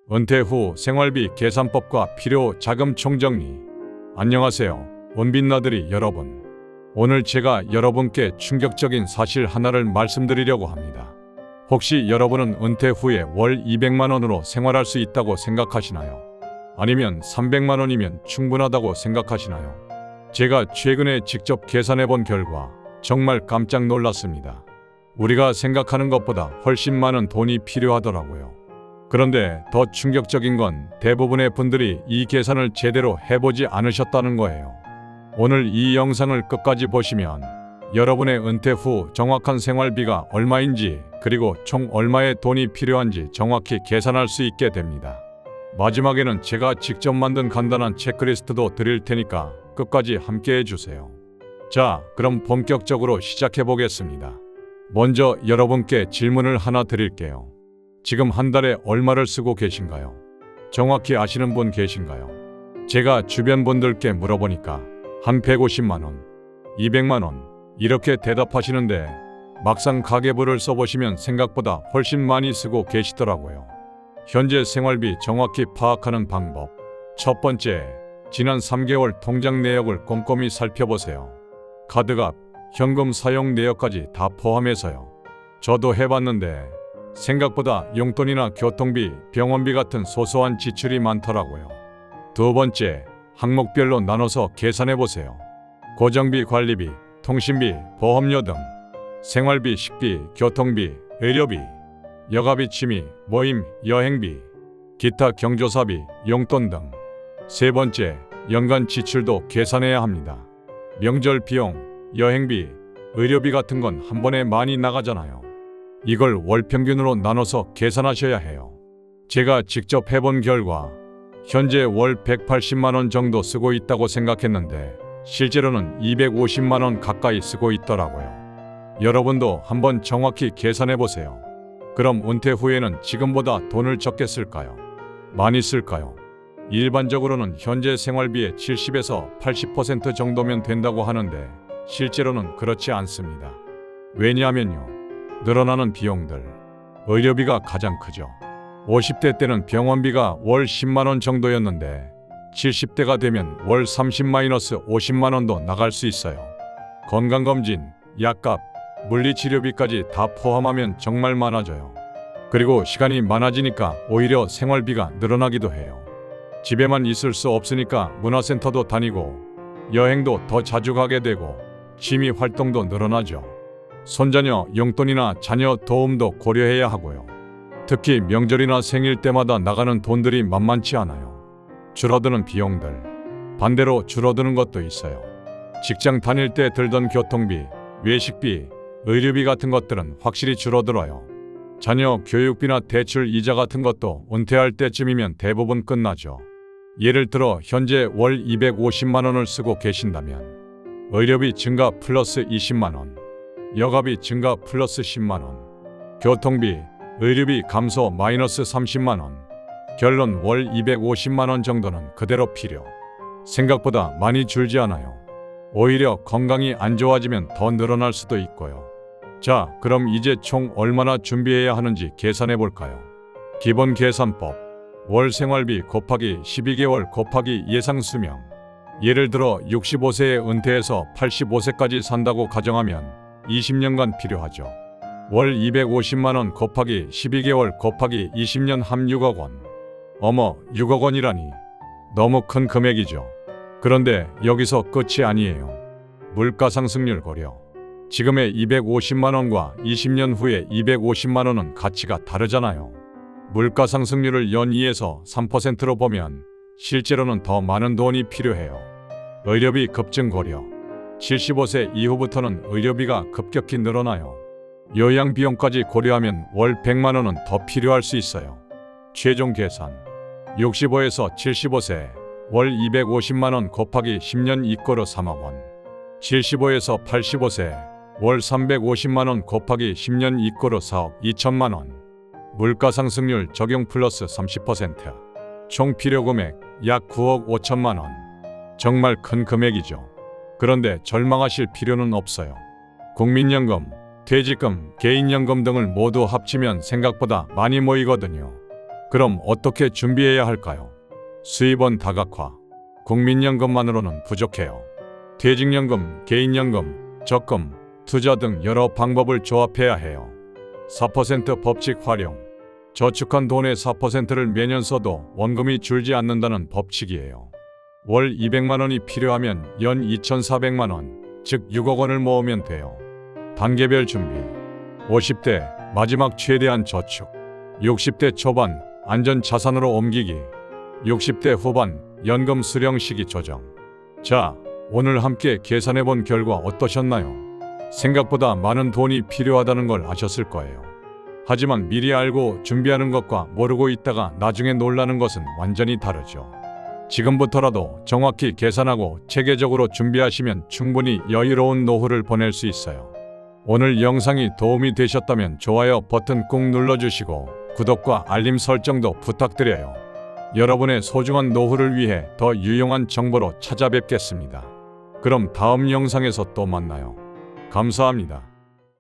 은퇴 후 생활비 계산법과 필요 자금 총정리. 안녕하세요, 원빈나들이 여러분. 오늘 제가 여러분께 충격적인 사실 하나를 말씀드리려고 합니다. 혹시 여러분은 은퇴 후에 월 200만 원으로 생활할 수 있다고 생각하시나요? 아니면 300만 원이면 충분하다고 생각하시나요? 제가 최근에 직접 계산해 본 결과 정말 깜짝 놀랐습니다. 우리가 생각하는 것보다 훨씬 많은 돈이 필요하더라고요. 그런데 더 충격적인 건 대부분의 분들이 이 계산을 제대로 해보지 않으셨다는 거예요. 오늘 이 영상을 끝까지 보시면 여러분의 은퇴 후 정확한 생활비가 얼마인지, 그리고 총 얼마의 돈이 필요한지 정확히 계산할 수 있게 됩니다. 마지막에는 제가 직접 만든 간단한 체크리스트도 드릴 테니까 끝까지 함께 해주세요. 자, 그럼 본격적으로 시작해 보겠습니다. 먼저 여러분께 질문을 하나 드릴게요. 지금 한 달에 얼마를 쓰고 계신가요? 정확히 아시는 분 계신가요? 제가 주변 분들께 물어보니까 한 150만 원, 200만 원 이렇게 대답하시는데 막상 가계부를 써보시면 생각보다 훨씬 많이 쓰고 계시더라고요. 현재 생활비 정확히 파악하는 방법. 첫 번째, 지난 3개월 통장 내역을 꼼꼼히 살펴보세요. 카드값, 현금 사용 내역까지 다 포함해서요. 저도 해봤는데 생각보다 용돈이나 교통비, 병원비 같은 소소한 지출이 많더라고요. 두 번째, 항목별로 나눠서 계산해보세요. 고정비, 관리비, 통신비, 보험료 등 생활비, 식비, 교통비, 의료비, 여가비, 취미, 모임, 여행비, 기타 경조사비, 용돈 등. 세 번째, 연간 지출도 계산해야 합니다. 명절 비용, 여행비, 의료비 같은 건 한 번에 많이 나가잖아요. 이걸 월 평균으로 나눠서 계산하셔야 해요. 제가 직접 해본 결과 현재 월 180만 원 정도 쓰고 있다고 생각했는데 실제로는 250만 원 가까이 쓰고 있더라고요. 여러분도 한번 정확히 계산해보세요. 그럼 은퇴 후에는 지금보다 돈을 적게 쓸까요? 많이 쓸까요? 일반적으로는 현재 생활비의 70에서 80% 정도면 된다고 하는데 실제로는 그렇지 않습니다. 왜냐하면요, 늘어나는 비용들, 의료비가 가장 크죠. 50대 때는 병원비가 월 10만 원 정도였는데 70대가 되면 월 30-50만 원도 나갈 수 있어요. 건강검진, 약값, 물리치료비까지 다 포함하면 정말 많아져요. 그리고 시간이 많아지니까 오히려 생활비가 늘어나기도 해요. 집에만 있을 수 없으니까 문화센터도 다니고 여행도 더 자주 가게 되고 취미 활동도 늘어나죠. 손자녀 용돈이나 자녀 도움도 고려해야 하고요. 특히 명절이나 생일 때마다 나가는 돈들이 만만치 않아요. 줄어드는 비용들, 반대로 줄어드는 것도 있어요. 직장 다닐 때 들던 교통비, 외식비, 의료비 같은 것들은 확실히 줄어들어요. 자녀 교육비나 대출 이자 같은 것도 은퇴할 때쯤이면 대부분 끝나죠. 예를 들어 현재 월 250만 원을 쓰고 계신다면 의료비 증가 플러스 20만 원, 여가비 증가 플러스 10만 원, 교통비, 의료비 감소 마이너스 30만 원. 결론, 월 250만 원 정도는 그대로 필요. 생각보다 많이 줄지 않아요. 오히려 건강이 안 좋아지면 더 늘어날 수도 있고요. 자, 그럼 이제 총 얼마나 준비해야 하는지 계산해 볼까요? 기본 계산법. 월 생활비 곱하기 12개월 곱하기 예상 수명. 예를 들어 65세에 은퇴해서 85세까지 산다고 가정하면 20년간 필요하죠. 월 250만 원 곱하기 12개월 곱하기 20년 함 6억 원. 어머, 6억 원이라니. 너무 큰 금액이죠. 그런데 여기서 끝이 아니에요. 물가 상승률 고려. 지금의 250만 원과 20년 후에 250만 원은 가치가 다르잖아요. 물가 상승률을 연 2에서 3%로 보면 실제로는 더 많은 돈이 필요해요. 의료비 급증 고려. 75세 이후부터는 의료비가 급격히 늘어나요. 요양비용까지 고려하면 월 100만 원은 더 필요할 수 있어요. 최종 계산. 65에서 75세 월 250만 원 곱하기 10년 이꼬르 3억 원. 75에서 85세 월 350만 원 곱하기 10년 이꼬르 4억 2천만 원. 물가 상승률 적용 플러스 30%. 총 필요 금액 약 9억 5천만 원. 정말 큰 금액이죠. 그런데 절망하실 필요는 없어요. 국민연금, 퇴직금, 개인연금 등을 모두 합치면 생각보다 많이 모이거든요. 그럼 어떻게 준비해야 할까요? 수입원 다각화. 국민연금만으로는 부족해요. 퇴직연금, 개인연금, 적금, 투자 등 여러 방법을 조합해야 해요. 4% 법칙 활용. 저축한 돈의 4%를 매년 써도 원금이 줄지 않는다는 법칙이에요. 월 200만 원이 필요하면 연 2,400만 원, 즉 6억 원을 모으면 돼요. 단계별 준비. 50대 마지막 최대한 저축. 60대 초반 안전 자산으로 옮기기. 60대 후반 연금 수령 시기 조정. 자, 오늘 함께 계산해 본 결과 어떠셨나요? 생각보다 많은 돈이 필요하다는 걸 아셨을 거예요. 하지만 미리 알고 준비하는 것과 모르고 있다가 나중에 놀라는 것은 완전히 다르죠. 지금부터라도 정확히 계산하고 체계적으로 준비하시면 충분히 여유로운 노후를 보낼 수 있어요. 오늘 영상이 도움이 되셨다면 좋아요 버튼 꾹 눌러주시고 구독과 알림 설정도 부탁드려요. 여러분의 소중한 노후를 위해 더 유용한 정보로 찾아뵙겠습니다. 그럼 다음 영상에서 또 만나요. 감사합니다.